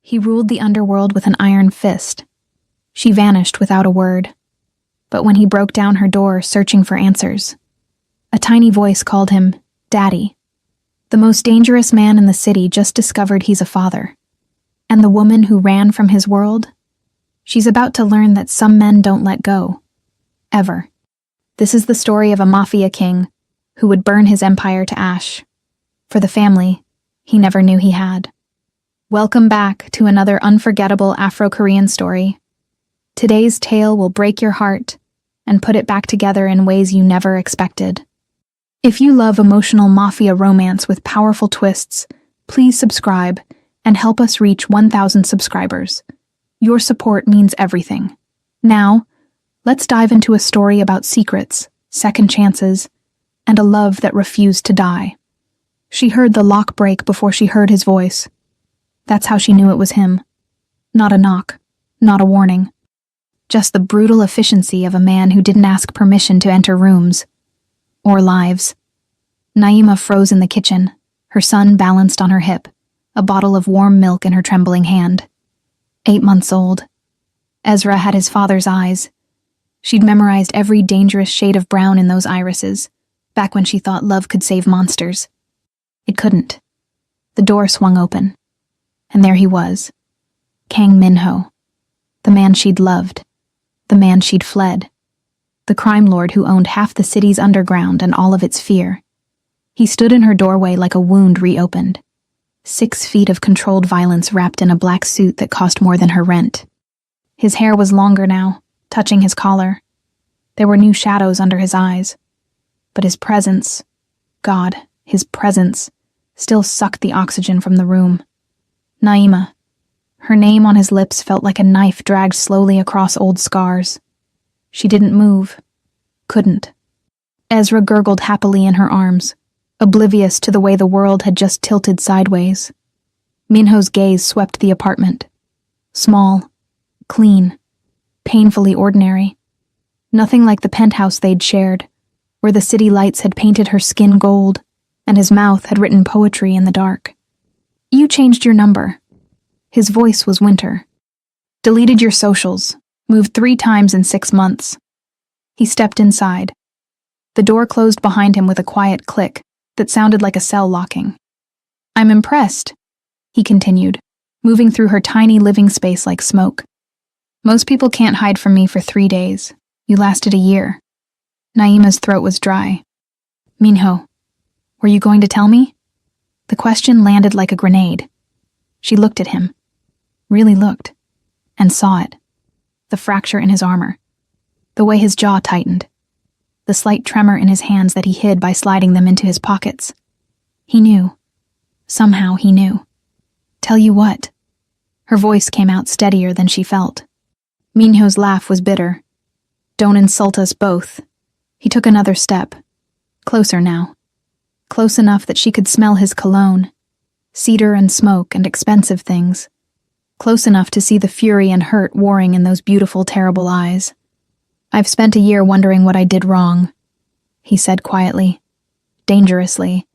He ruled the underworld with an iron fist. She vanished without a word. But when he broke down her door searching for answers, a tiny voice called him Daddy. The most dangerous man in the city just discovered he's a father. And the woman who ran from his world? She's about to learn that some men don't let go. Ever. This is the story of a mafia king who would burn his empire to ash. For the family he never knew he had. Welcome back to another unforgettable Afro-Korean story. Today's tale will break your heart and put it back together in ways you never expected. If you love emotional mafia romance with powerful twists, please subscribe and help us reach 1,000 subscribers. Your support means everything. Now, let's dive into a story about secrets, second chances, and a love that refused to die. She heard the lock break before she heard his voice. That's how she knew it was him. Not a knock, not a warning. Just the brutal efficiency of a man who didn't ask permission to enter rooms. Or lives. Naima froze in the kitchen, her son balanced on her hip, a bottle of warm milk in her trembling hand. 8 months old. Ezra had his father's eyes. She'd memorized every dangerous shade of brown in those irises, back when she thought love could save monsters. It couldn't. The door swung open, and there he was. Kang Min-ho. The man she'd loved. The man she'd fled. The crime lord who owned half the city's underground and all of its fear. He stood in her doorway like a wound reopened. 6 feet of controlled violence wrapped in a black suit that cost more than her rent. His hair was longer now, touching his collar. There were new shadows under his eyes. But his presence, God, his presence, still sucked the oxygen from the room. Naima. Her name on his lips felt like a knife dragged slowly across old scars. She didn't move. Couldn't. Ezra gurgled happily in her arms, oblivious to the way the world had just tilted sideways. Minho's gaze swept the apartment. Small, clean, painfully ordinary. Nothing like the penthouse they'd shared, where the city lights had painted her skin gold, and his mouth had written poetry in the dark. You changed your number. His voice was winter. Deleted your socials. Moved 3 times in 6 months. He stepped inside. The door closed behind him with a quiet click that sounded like a cell locking. I'm impressed, he continued, moving through her tiny living space like smoke. Most people can't hide from me for 3 days. You lasted a year. Naima's throat was dry. Minho, were you going to tell me? The question landed like a grenade. She looked at him. Really looked. And saw it. The fracture in his armor. The way his jaw tightened. The slight tremor in his hands that he hid by sliding them into his pockets. He knew. Somehow he knew. Tell you what. Her voice came out steadier than she felt. Minho's laugh was bitter. Don't insult us both. He took another step. Closer now. Close enough that she could smell his cologne. Cedar and smoke and expensive things. Close enough to see the fury and hurt warring in those beautiful, terrible eyes. I've spent a year wondering what I did wrong, he said quietly, dangerously.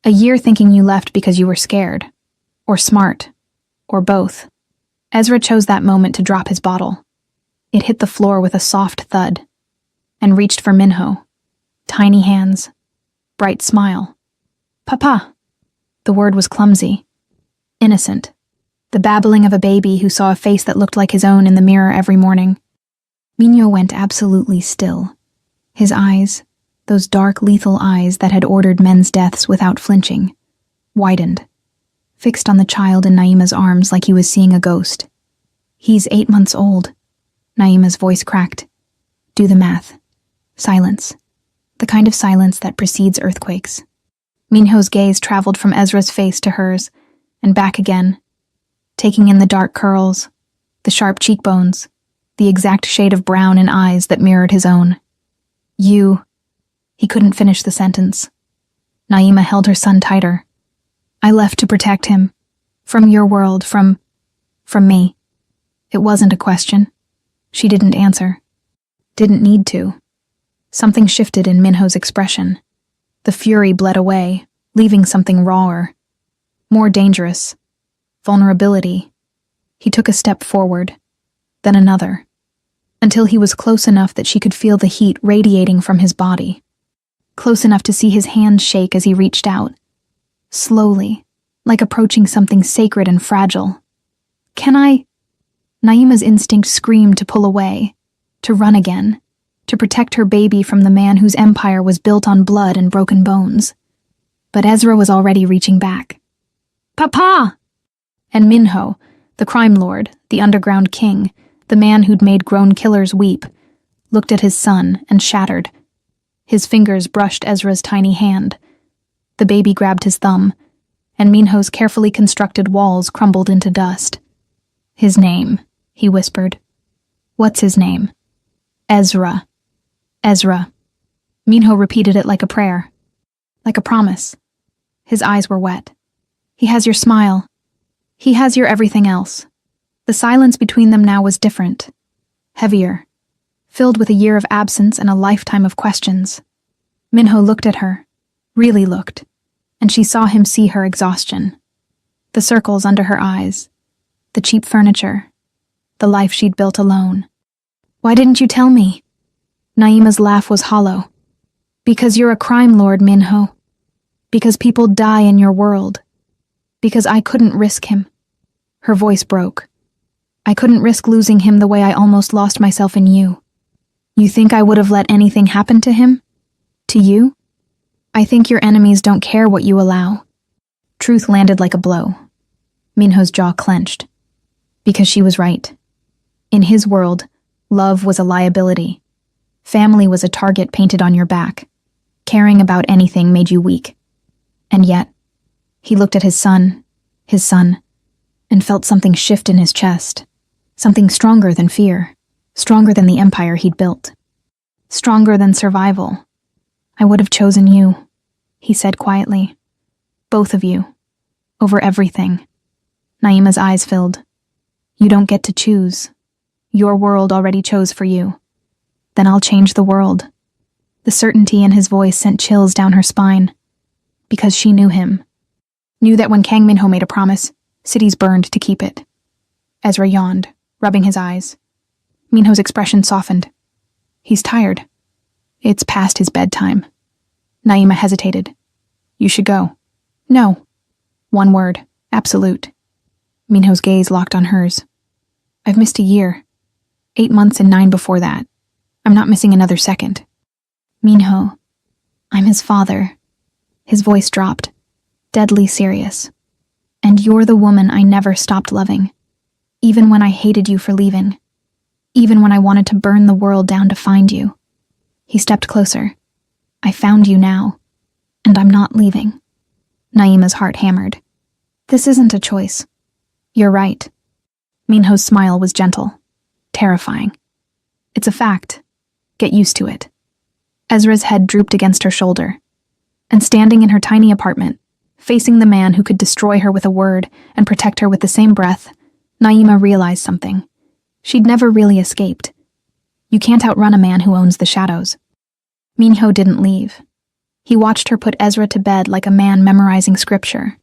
A year thinking you left because you were scared. Or smart. Or both. Ezra chose that moment to drop his bottle. It hit the floor with a soft thud, and reached for Minho. Tiny hands. Bright smile. Papa. The word was clumsy. Innocent. The babbling of a baby who saw a face that looked like his own in the mirror every morning. Minho went absolutely still. His eyes, those dark, lethal eyes that had ordered men's deaths without flinching, widened, fixed on the child in Naima's arms like he was seeing a ghost. He's 8 months old. Naima's voice cracked. Do the math. Silence. The kind of silence that precedes earthquakes. Minho's gaze traveled from Ezra's face to hers, and back again, taking in the dark curls, the sharp cheekbones, the exact shade of brown in eyes that mirrored his own. You. He couldn't finish the sentence. Naima held her son tighter. I left to protect him. From your world, from me. It wasn't a question. She didn't answer. Didn't need to. Something shifted in Minho's expression. The fury bled away, leaving something rawer. More dangerous. Vulnerability. He took a step forward, then another, until he was close enough that she could feel the heat radiating from his body. Close enough to see his hands shake as he reached out. Slowly, like approaching something sacred and fragile. "Can I?" Naima's instinct screamed to pull away, to run again, to protect her baby from the man whose empire was built on blood and broken bones. But Ezra was already reaching back. "Papa!" And Minho, the crime lord, the underground king, the man who'd made grown killers weep, looked at his son and shattered. His fingers brushed Ezra's tiny hand. The baby grabbed his thumb, and Minho's carefully constructed walls crumbled into dust. "His name," he whispered. "What's his name?" "Ezra. Ezra." Minho repeated it like a prayer, like a promise. His eyes were wet. "He has your smile. He has your everything else." The silence between them now was different, heavier, filled with a year of absence and a lifetime of questions. Minho looked at her, really looked, and she saw him see her exhaustion. The circles under her eyes, the cheap furniture, the life she'd built alone. "Why didn't you tell me?" Naima's laugh was hollow. "Because you're a crime lord, Minho. Because people die in your world. Because I couldn't risk him." Her voice broke. "I couldn't risk losing him the way I almost lost myself in you. You think I would have let anything happen to him? To you? I think your enemies don't care what you allow." Truth landed like a blow. Minho's jaw clenched. Because she was right. In his world, love was a liability. Family was a target painted on your back. Caring about anything made you weak. And yet, he looked at his son, and felt something shift in his chest. Something stronger than fear, stronger than the empire he'd built. Stronger than survival. "I would have chosen you," he said quietly. "Both of you. Over everything." Naima's eyes filled. "You don't get to choose. Your world already chose for you. Then I'll change the world." The certainty in his voice sent chills down her spine. Because she knew him. Knew that when Kang Minho made a promise, cities burned to keep it. Ezra yawned, rubbing his eyes. Minho's expression softened. "He's tired. It's past his bedtime." Naima hesitated. "You should go." "No." One word. Absolute. Minho's gaze locked on hers. "I've missed a year. 8 months and 9 before that. I'm not missing another second." "Minho, I'm his father." His voice dropped, deadly serious. "And you're the woman I never stopped loving. Even when I hated you for leaving. Even when I wanted to burn the world down to find you." He stepped closer. "I found you now. And I'm not leaving." Naima's heart hammered. "This isn't a choice." "You're right." Minho's smile was gentle, terrifying. "It's a fact. Get used to it." Ezra's head drooped against her shoulder. And standing in her tiny apartment, facing the man who could destroy her with a word and protect her with the same breath, Naima realized something. She'd never really escaped. You can't outrun a man who owns the shadows. Minho didn't leave. He watched her put Ezra to bed like a man memorizing scripture.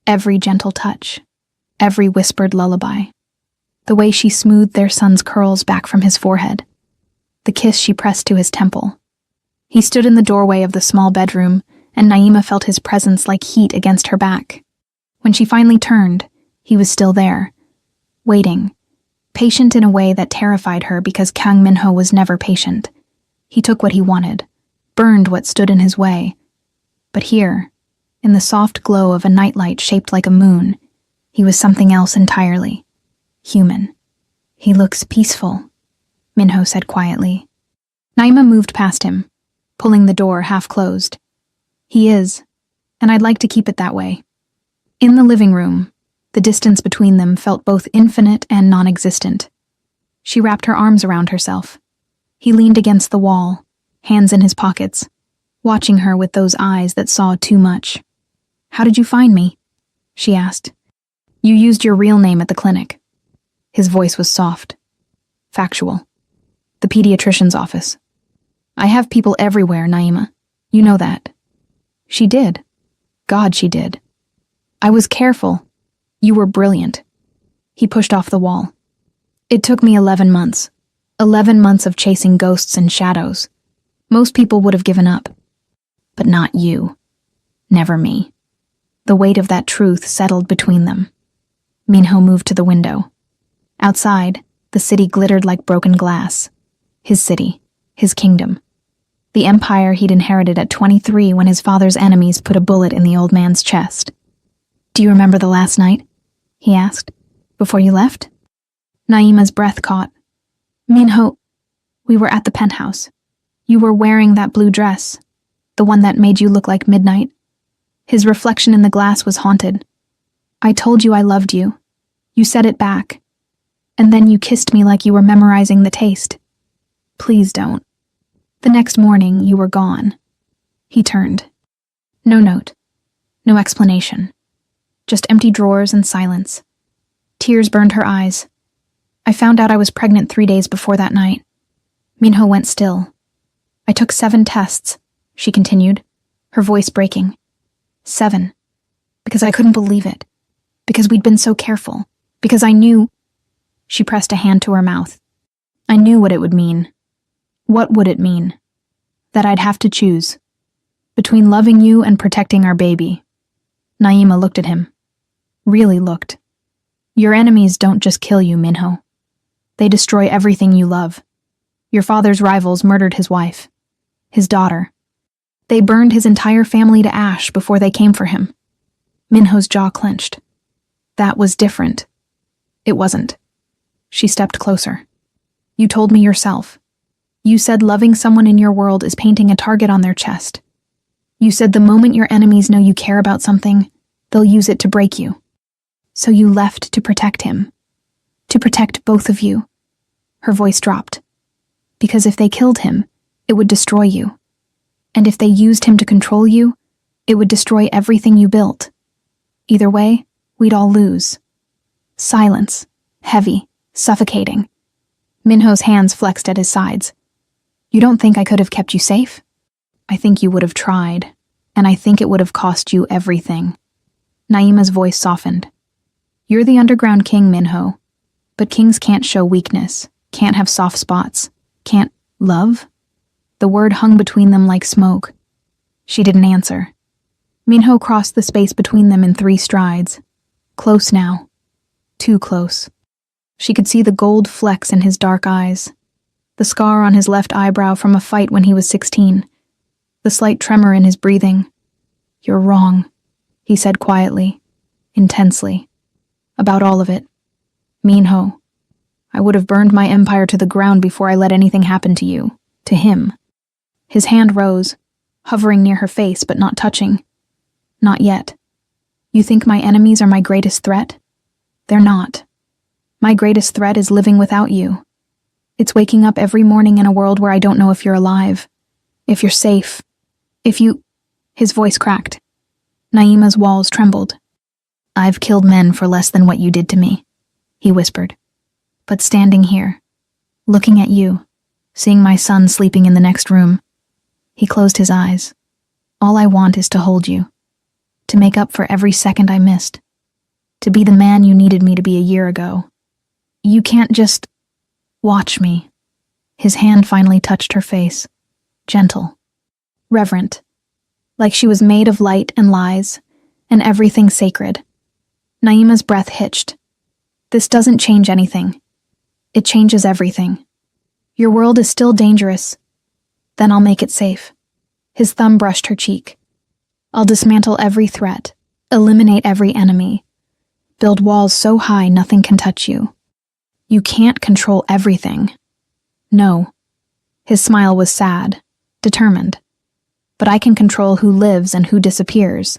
Every gentle touch, every whispered lullaby. The way she smoothed their son's curls back from his forehead. The kiss she pressed to his temple. He stood in the doorway of the small bedroom, and Naima felt his presence like heat against her back. When she finally turned, he was still there, waiting, patient in a way that terrified her because Kang Minho was never patient. He took what he wanted, burned what stood in his way. But here, in the soft glow of a nightlight shaped like a moon, he was something else entirely. Human. "He looks peaceful," Minho said quietly. Naima moved past him, pulling the door half closed. "He is, and I'd like to keep it that way." In the living room, the distance between them felt both infinite and non-existent. She wrapped her arms around herself. He leaned against the wall, hands in his pockets, watching her with those eyes that saw too much. "How did you find me?" she asked. "You used your real name at the clinic." His voice was soft. "Factual. The pediatrician's office. I have people everywhere, Naima. You know that." She did. God, she did. "I was careful. You were brilliant." He pushed off the wall. It took me 11 months. 11 months of chasing ghosts and shadows. Most people would have given up. But not you. Never me. The weight of that truth settled between them. Minho moved to the window. Outside, the city glittered like broken glass. His city. His kingdom. The empire he'd inherited at 23 when his father's enemies put a bullet in the old man's chest. "Do you remember the last night?" he asked. "Before you left?" Naima's breath caught. "Minho, we were at the penthouse. You were wearing that blue dress, the one that made you look like midnight. His reflection in the glass was haunted. I told you I loved you. You said it back. And then you kissed me like you were memorizing the taste. Please don't." The next morning, you were gone. He turned. No note. No explanation. Just empty drawers and silence. Tears burned her eyes. "I found out I was pregnant 3 days before that night." Minho went still. "I took 7 tests," she continued, her voice breaking. 7. Because I couldn't believe it. Because we'd been so careful. Because I knew... She pressed a hand to her mouth. "I knew what it would mean." What would it mean? That I'd have to choose. Between loving you and protecting our baby. Naima looked at him. Really looked. "Your enemies don't just kill you, Minho. They destroy everything you love. Your father's rivals murdered his wife. His daughter. They burned his entire family to ash before they came for him." Minho's jaw clenched. "That was different." "It wasn't." She stepped closer. "You told me yourself. You said loving someone in your world is painting a target on their chest. You said the moment your enemies know you care about something, they'll use it to break you. So you left to protect him. To protect both of you." Her voice dropped. "Because if they killed him, it would destroy you. And if they used him to control you, it would destroy everything you built. Either way, we'd all lose." Silence. Heavy. Suffocating. Minho's hands flexed at his sides. "You don't think I could have kept you safe? I think you would have tried, and I think it would have cost you everything." Naima's voice softened. "You're the underground king, Minho. But kings can't show weakness, can't have soft spots, can't love." The word hung between them like smoke. She didn't answer. Minho crossed the space between them in 3 strides. Close now. Too close. She could see the gold flecks in his dark eyes. The scar on his left eyebrow from a fight when he was 16. The slight tremor in his breathing. "You're wrong," he said quietly, intensely. "About all of it. Minho, I would have burned my empire to the ground before I let anything happen to you. To him." His hand rose, hovering near her face but not touching. "Not yet. You think my enemies are my greatest threat? They're not. My greatest threat is living without you. It's waking up every morning in a world where I don't know if you're alive, if you're safe, if you..." His voice cracked. Naima's walls trembled. "I've killed men for less than what you did to me," he whispered. "But standing here, looking at you, seeing my son sleeping in the next room..." He closed his eyes. "All I want is to hold you, to make up for every second I missed, to be the man you needed me to be a year ago. You can't just... watch me." His hand finally touched her face. Gentle. Reverent. Like she was made of light and lies, and everything sacred. Naima's breath hitched. "This doesn't change anything. It changes everything. Your world is still dangerous. Then I'll make it safe." His thumb brushed her cheek. "I'll dismantle every threat, eliminate every enemy, build walls so high nothing can touch you. You can't control everything." "No." His smile was sad, determined. "But I can control who lives and who disappears.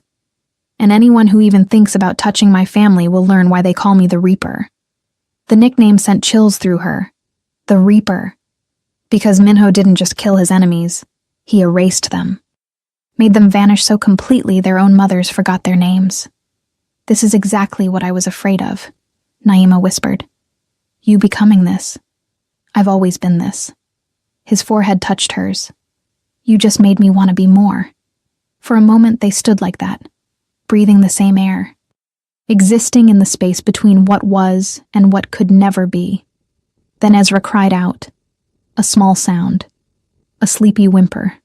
And anyone who even thinks about touching my family will learn why they call me the Reaper." The nickname sent chills through her. The Reaper. Because Minho didn't just kill his enemies, he erased them. Made them vanish so completely their own mothers forgot their names. "This is exactly what I was afraid of," Naima whispered. "You becoming this. I've always been this." His forehead touched hers. "You just made me want to be more." For a moment they stood like that, breathing the same air. existing in the space between what was and what could never be. Then Ezra cried out, a small sound, a sleepy whimper.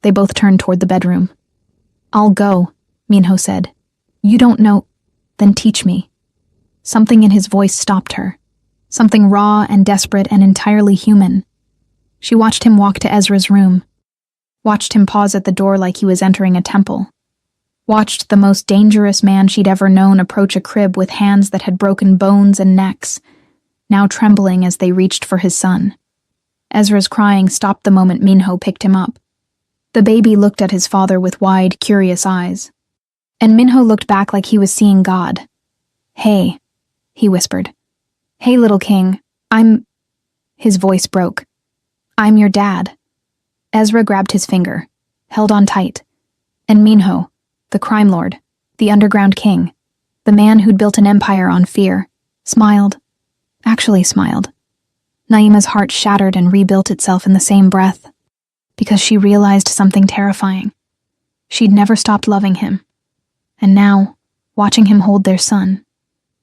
They both turned toward the bedroom. I'll go, Minho said. You don't know, then teach me. Something in his voice stopped her, something raw and desperate and entirely human. She watched him walk to Ezra's room, watched him pause at the door like he was entering a temple, watched the most dangerous man she'd ever known approach a crib with hands that had broken bones and necks, now trembling as they reached for his son. Ezra's crying stopped the moment Minho picked him up. The baby looked at his father with wide, curious eyes, and Minho looked back like he was seeing God. Hey, he whispered. Hey, little king, His voice broke. I'm your dad. Ezra grabbed his finger, held on tight, and Minho, the crime lord, the underground king, the man who'd built an empire on fear, smiled. Actually smiled. Naima's heart shattered and rebuilt itself in the same breath, because she realized something terrifying. She'd never stopped loving him, and now, watching him hold their son,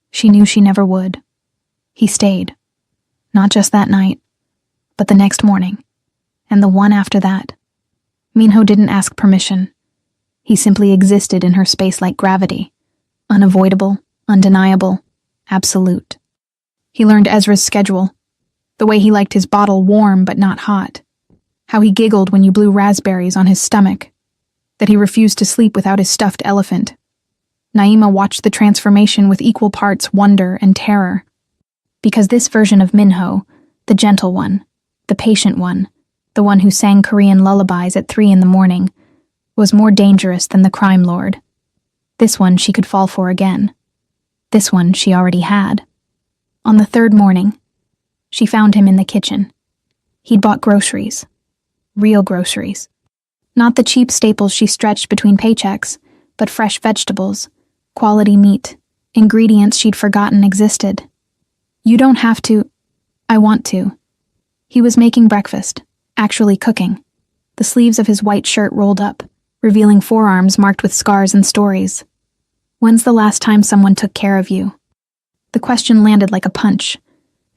she knew she never would. He stayed. Not just that night, but the next morning, and the one after that. Minho didn't ask permission. He simply existed in her space like gravity, unavoidable, undeniable, absolute. He learned Ezra's schedule, the way he liked his bottle warm but not hot, how he giggled when you blew raspberries on his stomach, that he refused to sleep without his stuffed elephant. Naima watched the transformation with equal parts wonder and terror, because this version of Minho, the gentle one, the patient one, the one who sang Korean lullabies at 3 a.m, was more dangerous than the crime lord. This one she could fall for again. This one she already had. On the third morning, she found him in the kitchen. He'd bought groceries. Real groceries. Not the cheap staples she stretched between paychecks, but fresh vegetables, quality meat, ingredients she'd forgotten existed. You don't have to. I want to. He was making breakfast, actually cooking. The sleeves of his white shirt rolled up, revealing forearms marked with scars and stories. When's the last time someone took care of you? The question landed like a punch.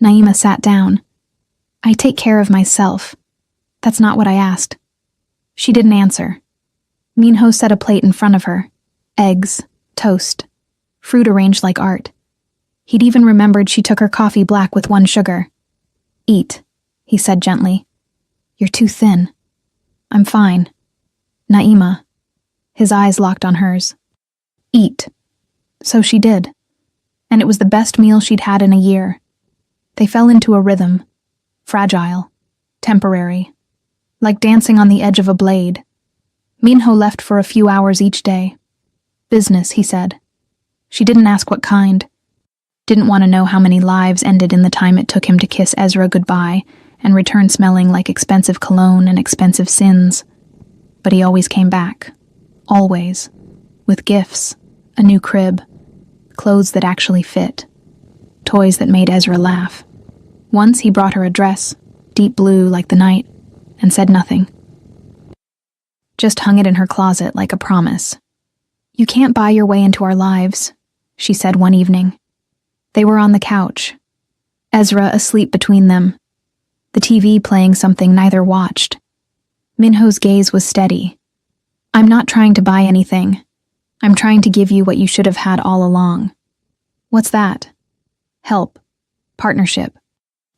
Naima sat down. I take care of myself. That's not what I asked. She didn't answer. Minho set a plate in front of her. Eggs, toast, fruit arranged like art. He'd even remembered she took her coffee black with 1 sugar. Eat, he said gently. You're too thin. I'm fine. Naima. His eyes locked on hers. Eat. So she did. And it was the best meal she'd had in a year. They fell into a rhythm. Fragile. Temporary. Like dancing on the edge of a blade. Minho left for a few hours each day. Business, he said. She didn't ask what kind. Didn't want to know how many lives ended in the time it took him to kiss Ezra goodbye and return smelling like expensive cologne and expensive sins. But he always came back. Always. With gifts, a new crib, clothes that actually fit, toys that made Ezra laugh. Once he brought her a dress, deep blue like the night, and said nothing. Just hung it in her closet like a promise. You can't buy your way into our lives, she said one evening. They were on the couch, Ezra asleep between them, the TV playing something neither watched. Minho's gaze was steady. I'm not trying to buy anything. I'm trying to give you what you should have had all along. What's that? Help. Partnership.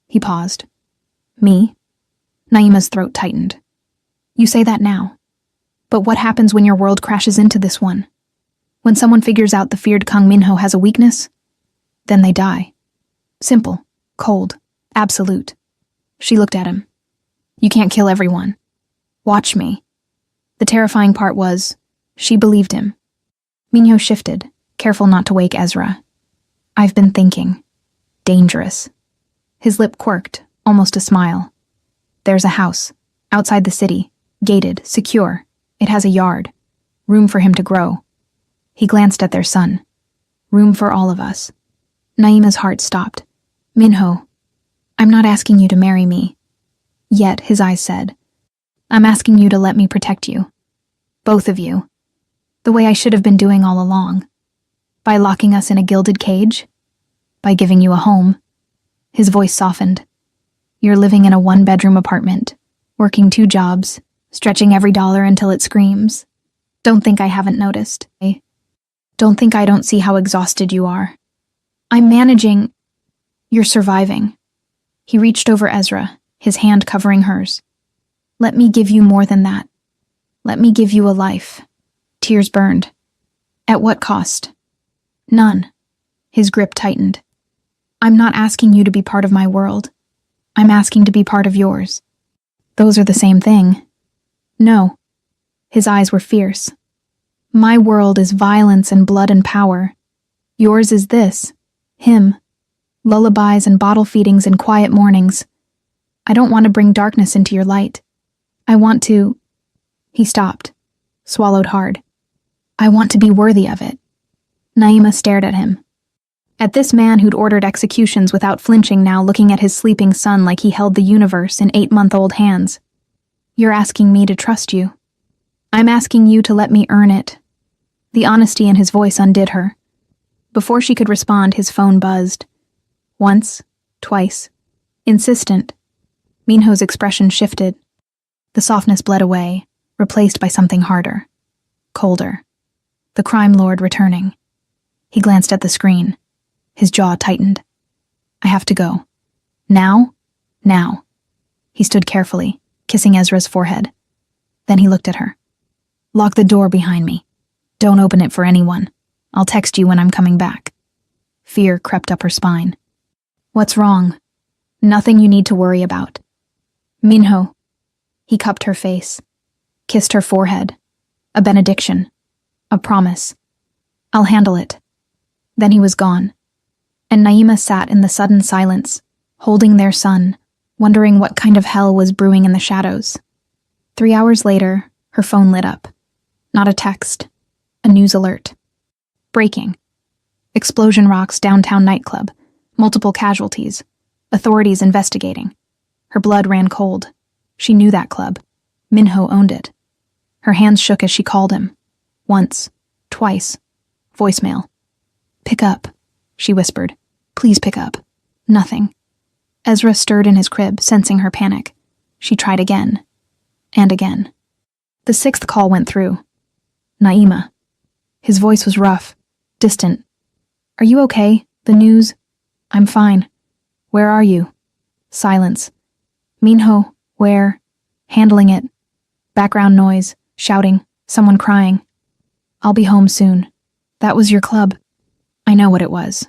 He paused. Me? Naima's throat tightened. You say that now. But what happens when your world crashes into this one? When someone figures out the feared Kang Minho has a weakness? Then they die. Simple. Cold. Absolute. She looked at him. You can't kill everyone. Watch me. The terrifying part was, she believed him. Minho shifted, careful not to wake Ezra. I've been thinking. Dangerous. His lip quirked, almost a smile. There's a house, outside the city, gated, secure. It has a yard. Room for him to grow. He glanced at their son. Room for all of us. Naima's heart stopped. Minho, I'm not asking you to marry me. Yet, his eyes said. I'm asking you to let me protect you. Both of you. The way I should have been doing all along. By locking us in a gilded cage? By giving you a home? His voice softened. You're living in a one-bedroom apartment, working 2 jobs, stretching every dollar until it screams. Don't think I haven't noticed. Don't think I don't see how exhausted you are. I'm managing. You're surviving. He reached over Ezra, his hand covering hers. Let me give you more than that. Let me give you a life. Tears burned. At what cost? None. His grip tightened. I'm not asking you to be part of my world. I'm asking to be part of yours. Those are the same thing. No. His eyes were fierce. My world is violence and blood and power. Yours is this. Him. Lullabies and bottle feedings and quiet mornings. I don't want to bring darkness into your light. I want to... He stopped, swallowed hard. I want to be worthy of it. Naima stared at him. At this man who'd ordered executions without flinching, now looking at his sleeping son like he held the universe in 8-month-old hands. You're asking me to trust you. I'm asking you to let me earn it. The honesty in his voice undid her. Before she could respond, his phone buzzed. Once, twice, insistent. Minho's expression shifted. The softness bled away, replaced by something harder, colder. The crime lord returning. He glanced at the screen. His jaw tightened. I have to go. Now? Now. He stood carefully, kissing Ezra's forehead. Then he looked at her. Lock the door behind me. Don't open it for anyone. I'll text you when I'm coming back. Fear crept up her spine. What's wrong? Nothing you need to worry about. Minho. He cupped her face, kissed her forehead. A benediction. A promise. I'll handle it. Then he was gone. And Naima sat in the sudden silence, holding their son, wondering what kind of hell was brewing in the shadows. 3 hours later, her phone lit up. Not a text. A news alert. Breaking. Explosion rocks downtown nightclub. Multiple casualties. Authorities investigating. Her blood ran cold. She knew that club. Minho owned it. Her hands shook as she called him. Once. Twice. Voicemail. Pick up, she whispered. Please pick up. Nothing. Ezra stirred in his crib, sensing her panic. She tried again. And again. The 6th call went through. Naima. His voice was rough, distant. Are you okay? The news? I'm fine. Where are you? Silence. Minho, where? Handling it. Background noise, shouting, someone crying. I'll be home soon. That was your club. I know what it was.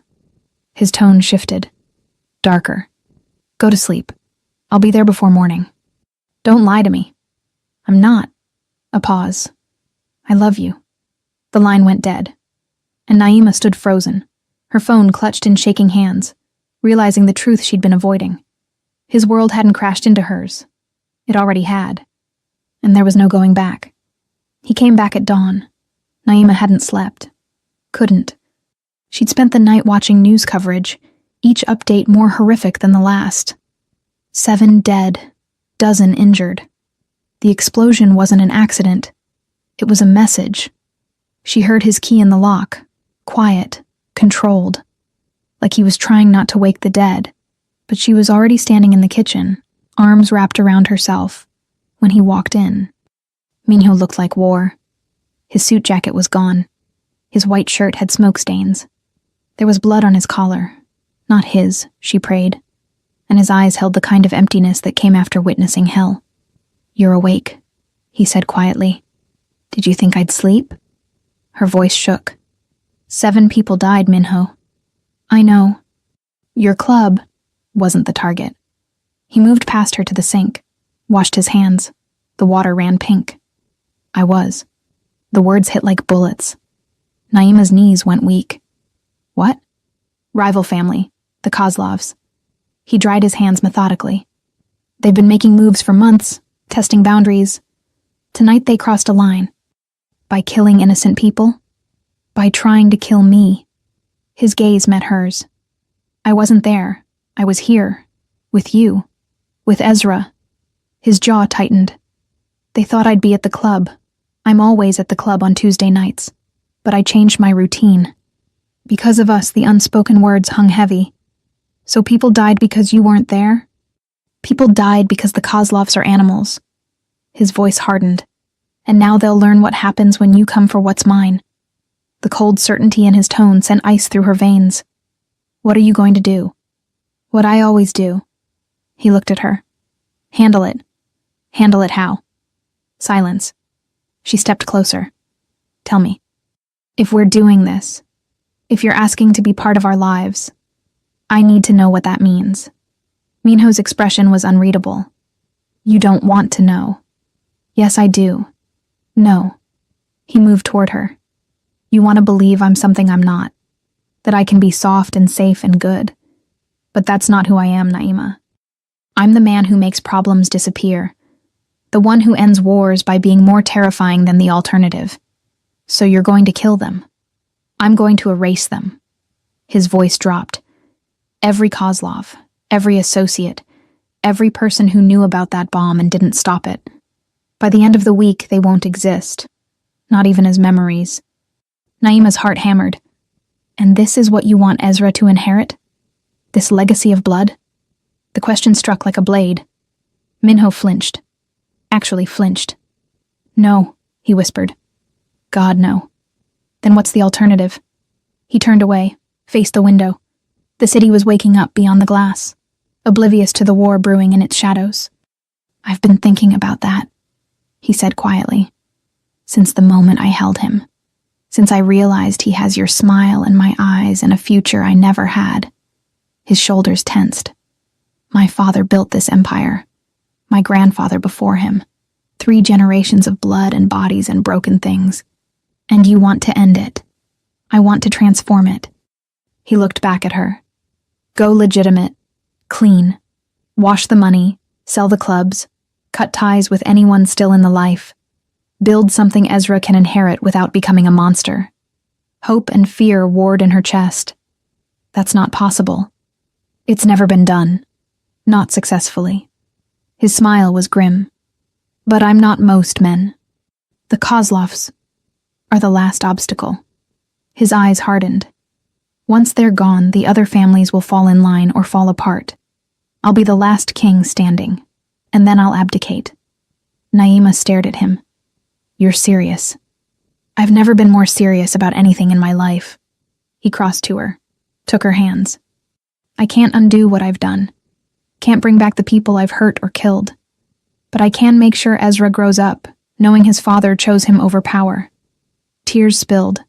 His tone shifted. Darker. Go to sleep. I'll be there before morning. Don't lie to me. I'm not. A pause. I love you. The line went dead. And Naima stood frozen, her phone clutched in shaking hands, realizing the truth she'd been avoiding. His world hadn't crashed into hers. It already had. And there was no going back. He came back at dawn. Naima hadn't slept. Couldn't. She'd spent the night watching news coverage, each update more horrific than the last. 7 dead, dozen injured. The explosion wasn't an accident. It was a message. She heard his key in the lock, quiet, controlled, like he was trying not to wake the dead, but she was already standing in the kitchen, arms wrapped around herself, when he walked in. Minho looked like war. His suit jacket was gone. His white shirt had smoke stains. There was blood on his collar. Not his, she prayed, and his eyes held the kind of emptiness that came after witnessing hell. You're awake, he said quietly. Did you think I'd sleep? Her voice shook. 7 people died, Minho. I know. Your club wasn't the target. He moved past her to the sink, washed his hands. The water ran pink. I was. The words hit like bullets. Naima's knees went weak. What? Rival family, the Kozlovs. He dried his hands methodically. They've been making moves for months, testing boundaries. Tonight they crossed a line. By killing innocent people. By trying to kill me. His gaze met hers. I wasn't there. I was here. With you. With Ezra. His jaw tightened. They thought I'd be at the club. I'm always at the club on Tuesday nights. But I changed my routine. Because of us, the unspoken words hung heavy. So people died because you weren't there? People died because the Kozlovs are animals. His voice hardened. And now they'll learn what happens when you come for what's mine. The cold certainty in his tone sent ice through her veins. What are you going to do? What I always do. He looked at her. Handle it. Handle it how? Silence. She stepped closer. Tell me. If we're doing this, if you're asking to be part of our lives, I need to know what that means. Minho's expression was unreadable. You don't want to know. Yes, I do. No. He moved toward her. You want to believe I'm something I'm not. That I can be soft and safe and good. But that's not who I am, Naima. I'm the man who makes problems disappear. The one who ends wars by being more terrifying than the alternative. So you're going to kill them. I'm going to erase them. His voice dropped. Every Kozlov, every associate, every person who knew about that bomb and didn't stop it. By the end of the week, they won't exist. Not even as memories. Naima's heart hammered. And this is what you want Ezra to inherit? This legacy of blood? The question struck like a blade. Minho flinched. Actually flinched. No, he whispered. God, no. Then what's the alternative? He turned away, faced the window. The city was waking up beyond the glass, oblivious to the war brewing in its shadows. I've been thinking about that, he said quietly. Since the moment I held him. Since I realized he has your smile in my eyes and a future I never had. His shoulders tensed. My father built this empire. My grandfather before him. 3 generations of blood and bodies and broken things. And you want to end it. I want to transform it. He looked back at her. Go legitimate. Clean. Wash the money. Sell the clubs. Cut ties with anyone still in the life. Build something Ezra can inherit without becoming a monster. Hope and fear warred in her chest. That's not possible. It's never been done. Not successfully. His smile was grim. But I'm not most men. The Kozlovs are the last obstacle. His eyes hardened. Once they're gone, the other families will fall in line or fall apart. I'll be the last king standing, and then I'll abdicate. Naima stared at him. You're serious. I've never been more serious about anything in my life. He crossed to her, took her hands. I can't undo what I've done. Can't bring back the people I've hurt or killed. But I can make sure Ezra grows up, knowing his father chose him over power. Tears spilled.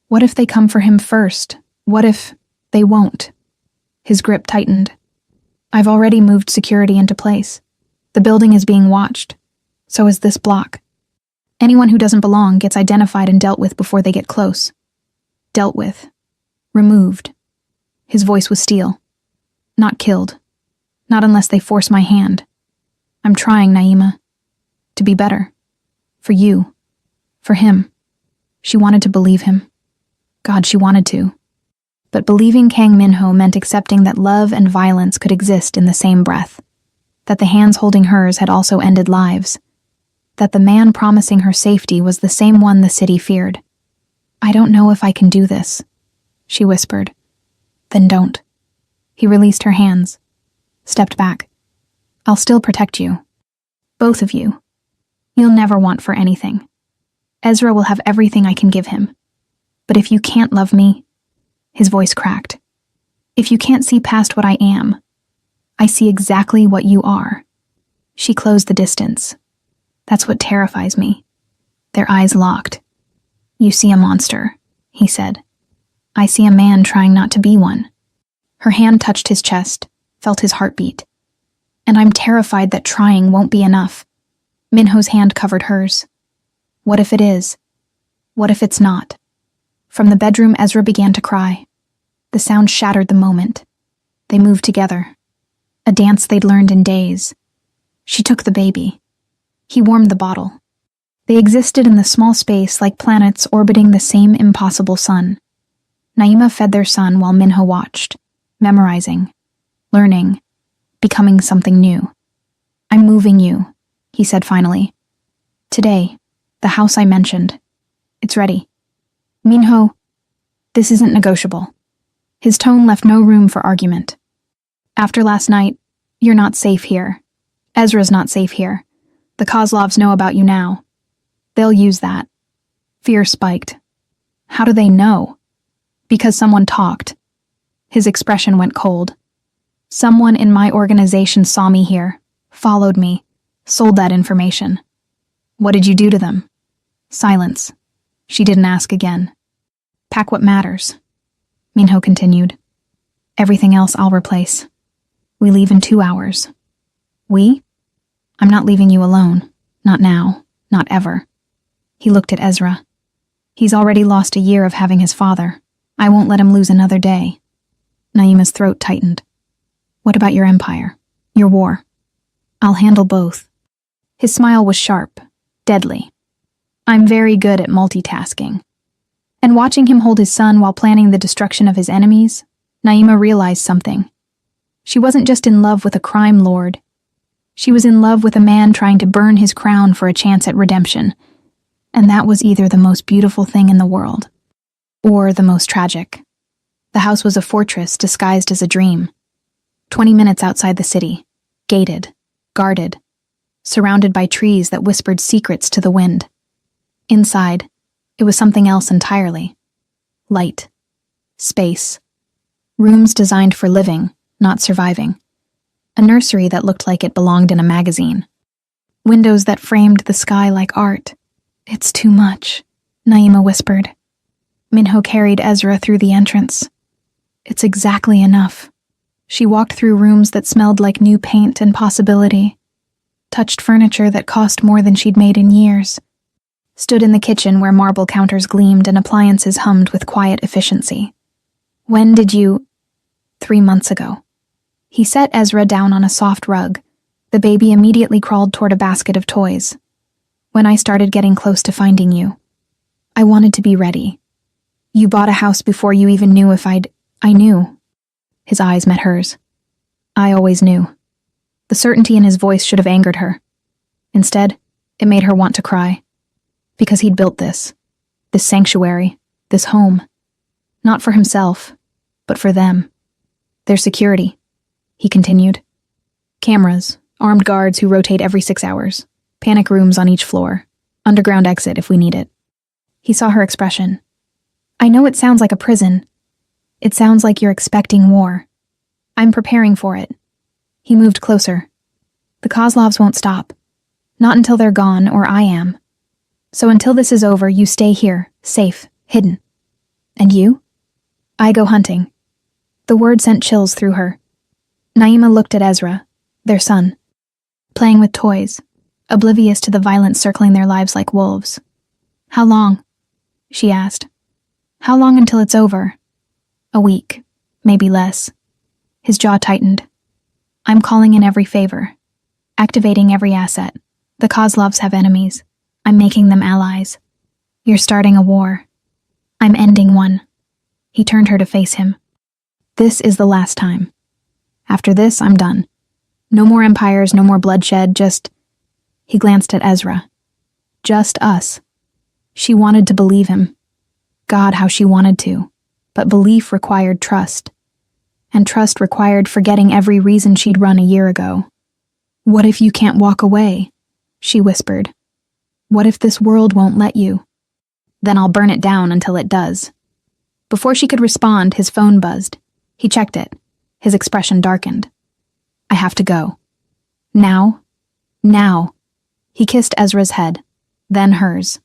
What if they come for him first? What if they won't? His grip tightened. I've already moved security into place. The building is being watched. So is this block. Anyone who doesn't belong gets identified and dealt with before they get close. Dealt with. Removed. His voice was steel. Not killed. Not unless they force my hand. I'm trying, Naima. To be better. For you. For him. She wanted to believe him. God, she wanted to. But believing Kang Minho meant accepting that love and violence could exist in the same breath. That the hands holding hers had also ended lives. That the man promising her safety was the same one the city feared. I don't know if I can do this, she whispered. Then don't. He released her hands. Stepped back. I'll still protect you. Both of you. You'll never want for anything. Ezra will have everything I can give him. But if you can't love me, his voice cracked. If you can't see past what I am, I see exactly what you are. She closed the distance. That's what terrifies me. Their eyes locked. You see a monster, he said. I see a man trying not to be one. Her hand touched his chest, felt his heartbeat. And I'm terrified that trying won't be enough. Minho's hand covered hers. What if it is? What if it's not? From the bedroom, Ezra began to cry. The sound shattered the moment. They moved together. A dance they'd learned in days. She took the baby. He warmed the bottle. They existed in the small space like planets orbiting the same impossible sun. Naima fed their son while Minho watched, memorizing, learning, becoming something new. I'm moving you, he said finally. Today, the house I mentioned. It's ready. Minho, This isn't negotiable." His tone left no room for argument. "After last night, you're not safe here. Ezra's not safe here. The Kozlovs know about you now. They'll use that." Fear spiked. How do they know? Because someone talked. His expression went cold. "Someone in my organization saw me here, followed me, sold that information." "What did you do to them?" Silence. She didn't ask again. "Pack what matters," Minho continued. "Everything else I'll replace. We leave in 2 hours." "We?" "I'm not leaving you alone. Not now. Not ever." He looked at Ezra. "He's already lost a year of having his father. I won't let him lose another day." Naima's throat tightened. "What about your empire? Your war?" "I'll handle both." His smile was sharp, deadly. "I'm very good at multitasking." And watching him hold his son while planning the destruction of his enemies, Naima realized something. She wasn't just in love with a crime lord. She was in love with a man trying to burn his crown for a chance at redemption. And that was either the most beautiful thing in the world, or the most tragic. The house was a fortress disguised as a dream. 20 minutes outside the city, gated, guarded, surrounded by trees that whispered secrets to the wind. Inside, it was something else entirely. Light, space, rooms designed for living, not surviving. A nursery that looked like it belonged in a magazine. Windows that framed the sky like art. "It's too much," Naima whispered. Minho carried Ezra through the entrance. "It's exactly enough." She walked through rooms that smelled like new paint and possibility, touched furniture that cost more than she'd made in years, stood in the kitchen where marble counters gleamed and appliances hummed with quiet efficiency. "When did you—" 3 months ago. He set Ezra down on a soft rug. The baby immediately crawled toward a basket of toys. "When I started getting close to finding you, I wanted to be ready. You bought a house before you even knew if I knew." His eyes met hers. "I always knew." The certainty in his voice should have angered her. Instead, it made her want to cry. Because he'd built this sanctuary, this home. Not for himself, but for them. Their security, he continued. Cameras, armed guards who rotate every 6 hours, panic rooms on each floor, underground exit if we need it. He saw her expression. "I know it sounds like a prison. It sounds like you're expecting war. I'm preparing for it." He moved closer. "The Kozlovs won't stop. Not until they're gone, or I am. So until this is over, you stay here, safe, hidden. And you?" "I go hunting." The word sent chills through her. Naima looked at Ezra, their son, playing with toys, oblivious to the violence circling their lives like wolves. "How long?" she asked. "How long until it's over?" "A week, maybe less." His jaw tightened. "I'm calling in every favor, activating every asset. The Kozlovs have enemies. I'm making them allies. You're starting a war. I'm ending one." He turned her to face him. "This is the last time. After this, I'm done. No more empires, no more bloodshed, just..." He glanced at Ezra. "Just us." She wanted to believe him. God, how she wanted to. But belief required trust. And trust required forgetting every reason she'd run a year ago. "What if you can't walk away?" she whispered. "What if this world won't let you?" "Then I'll burn it down until it does." Before she could respond, his phone buzzed. He checked it. His expression darkened. "I have to go. Now? Now." He kissed Ezra's head, then hers.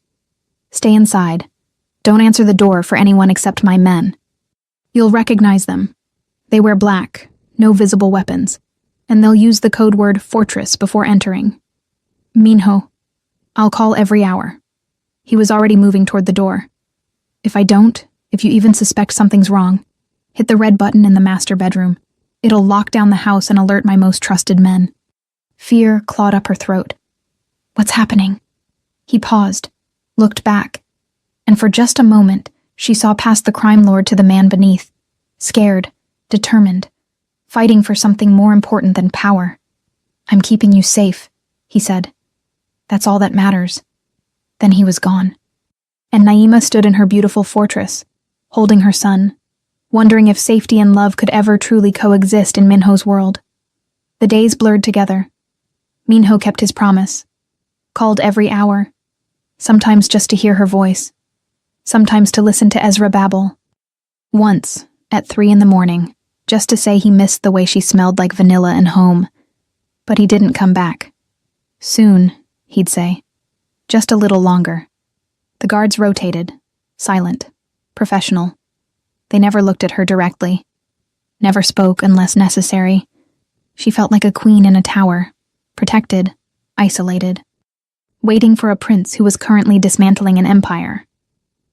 "Stay inside. Don't answer the door for anyone except my men. You'll recognize them. They wear black, no visible weapons, and they'll use the code word fortress before entering. Minho, I'll call every hour." He was already moving toward the door. If you even suspect something's wrong, hit the red button in the master bedroom. It'll lock down the house and alert my most trusted men." Fear clawed up her throat. "What's happening?" He paused, looked back, and for just a moment, she saw past the crime lord to the man beneath, scared, determined, fighting for something more important than power. "I'm keeping you safe," he said. "That's all that matters." Then he was gone. And Naima stood in her beautiful fortress, holding her son, wondering if safety and love could ever truly coexist in Minho's world. The days blurred together. Minho kept his promise, called every hour, sometimes just to hear her voice, sometimes to listen to Ezra babble. Once, at 3 a.m, just to say he missed the way she smelled like vanilla and home. But he didn't come back. Soon, he'd say. Just a little longer. The guards rotated, silent, professional. They never looked at her directly, never spoke unless necessary. She felt like a queen in a tower, protected, isolated, waiting for a prince who was currently dismantling an empire.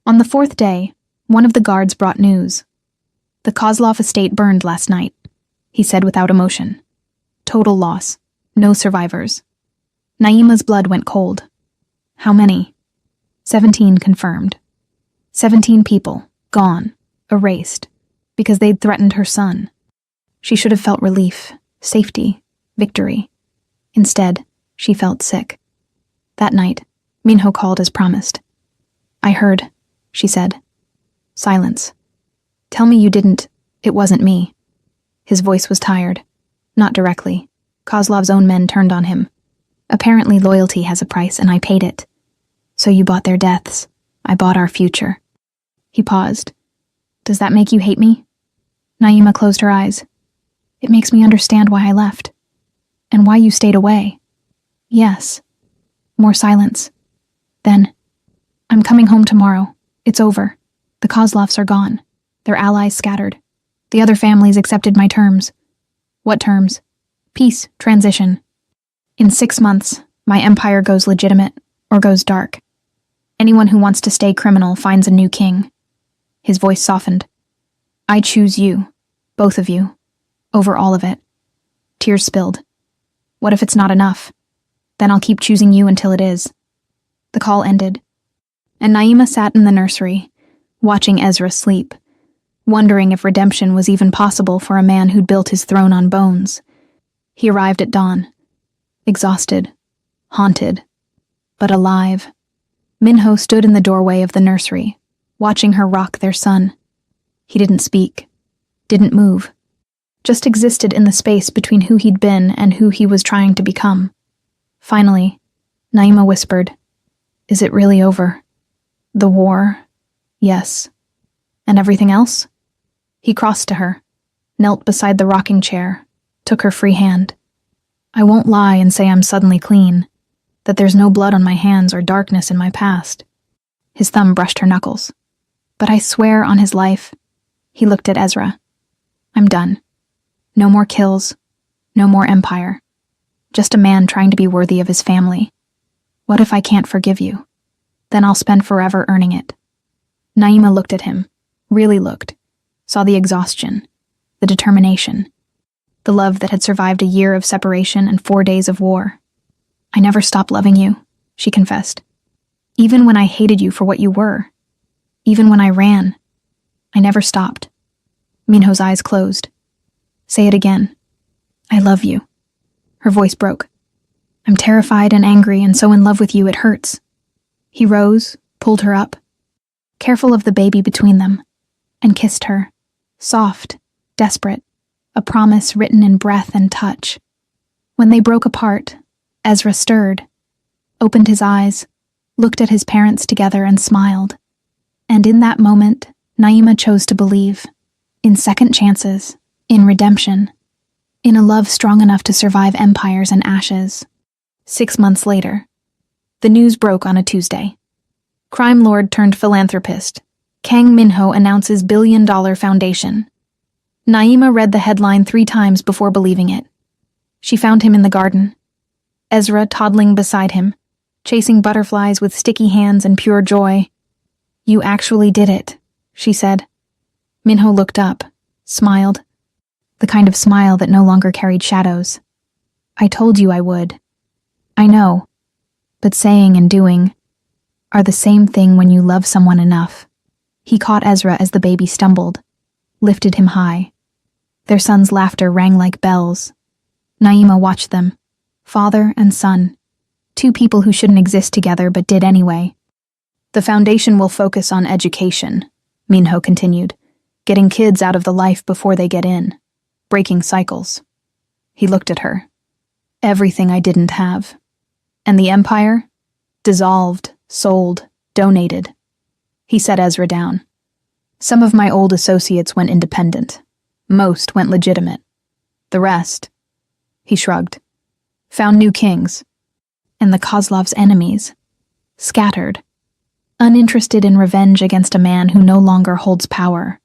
On the 4th day, one of the guards brought news. The Kozlov estate burned last night, he said without emotion. Total loss. No survivors. Naima's blood went cold. How many? 17 confirmed. 17 people, gone, erased, because they'd threatened her son. She should have felt relief, safety, victory. Instead, she felt sick. That night, Minho called as promised. I heard, she said. Silence. Tell me you didn't. It wasn't me. His voice was tired. Not directly. Kozlov's own men turned on him. Apparently loyalty has a price, and I paid it. So you bought their deaths. I bought our future. He paused. Does that make you hate me? Naima closed her eyes. It makes me understand why I left. And why you stayed away. Yes. More silence. Then, I'm coming home tomorrow. It's over. The Kozlovs are gone. Their allies scattered. The other families accepted my terms. What terms? Peace, transition. In 6 months, my empire goes legitimate, or goes dark. Anyone who wants to stay criminal finds a new king. His voice softened. I choose you, both of you, over all of it. Tears spilled. What if it's not enough? Then I'll keep choosing you until it is. The call ended, and Naima sat in the nursery, watching Ezra sleep, wondering if redemption was even possible for a man who'd built his throne on bones. He arrived at dawn, exhausted, haunted, but alive. Minho stood in the doorway of the nursery, watching her rock their son. He didn't speak, didn't move, just existed in the space between who he'd been and who he was trying to become. Finally, Naima whispered, Is it really over? The war? Yes. And everything else? He crossed to her, knelt beside the rocking chair, took her free hand. I won't lie and say I'm suddenly clean, that there's no blood on my hands or darkness in my past. His thumb brushed her knuckles. But I swear on his life, he looked at Ezra. I'm done. No more kills, no more empire. Just a man trying to be worthy of his family. What if I can't forgive you? Then I'll spend forever earning it. Naima looked at him, really looked, saw the exhaustion, the determination, the love that had survived a year of separation and 4 days of war. I never stopped loving you, she confessed. Even when I hated you for what you were. Even when I ran. I never stopped. Minho's eyes closed. Say it again. I love you. Her voice broke. I'm terrified and angry and so in love with you it hurts. He rose, pulled her up, careful of the baby between them, and kissed her, soft, desperate, a promise written in breath and touch. When they broke apart, Ezra stirred, opened his eyes, looked at his parents together and smiled. And in that moment, Naima chose to believe, in second chances, in redemption, in a love strong enough to survive empires and ashes. 6 months later, the news broke on a Tuesday. Crime lord turned philanthropist, Kang Minho announces billion-dollar foundation. Naima read the headline 3 times before believing it. She found him in the garden, Ezra toddling beside him, chasing butterflies with sticky hands and pure joy. You actually did it, she said. Minho looked up, smiled, the kind of smile that no longer carried shadows. I told you I would. I know, but saying and doing are the same thing when you love someone enough. He caught Ezra as the baby stumbled, lifted him high. Their son's laughter rang like bells. Naima watched them, father and son, 2 people who shouldn't exist together but did anyway. The foundation will focus on education, Minho continued, getting kids out of the life before they get in, breaking cycles. He looked at her. Everything I didn't have. And the empire? Dissolved, sold, donated. He set Ezra down. Some of my old associates went independent. Most went legitimate. The rest, he shrugged, found new kings. And the Kozlov's enemies, scattered, uninterested in revenge against a man who no longer holds power.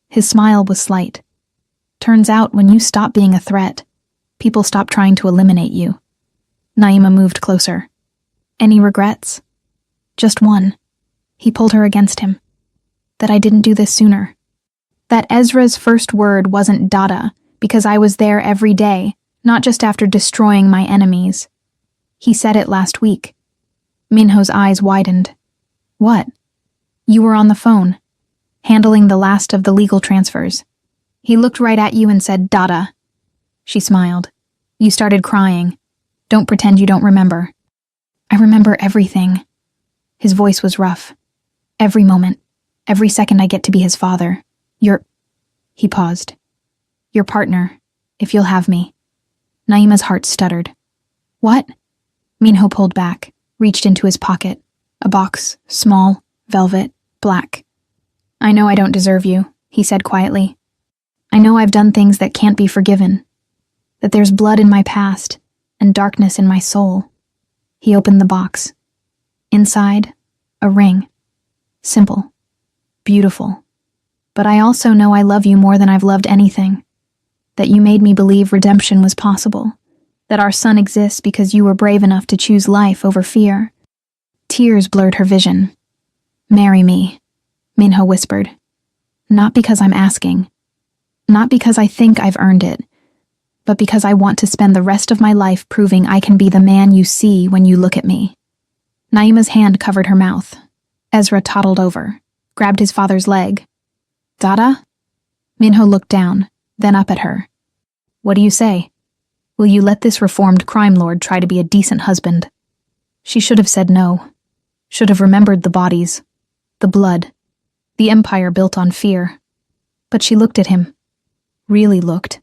His smile was slight. Turns out when you stop being a threat, people stop trying to eliminate you. Naima moved closer. Any regrets? Just one. He pulled her against him. That I didn't do this sooner. That Ezra's first word wasn't Dada, because I was there every day, not just after destroying my enemies. He said it last week. Minho's eyes widened. What? You were on the phone, handling the last of the legal transfers. He looked right at you and said, Dada. She smiled. You started crying. Don't pretend you don't remember. I remember everything. His voice was rough. Every moment, every second I get to be his father. He paused. Your partner, if you'll have me. Naima's heart stuttered. What? Minho pulled back, reached into his pocket. A box, small, velvet, black. I know I don't deserve you, he said quietly. I know I've done things that can't be forgiven. That there's blood in my past and darkness in my soul. He opened the box. Inside, a ring. Simple. Beautiful. But I also know I love you more than I've loved anything. That you made me believe redemption was possible. That our son exists because you were brave enough to choose life over fear. Tears blurred her vision. Marry me, Minho whispered. Not because I'm asking. Not because I think I've earned it. But because I want to spend the rest of my life proving I can be the man you see when you look at me. Naima's hand covered her mouth. Ezra toddled over, grabbed his father's leg. Dada? Minho looked down, then up at her. What do you say? Will you let this reformed crime lord try to be a decent husband? She should have said no. Should have remembered the bodies, the blood, the empire built on fear. But she looked at him. Really looked.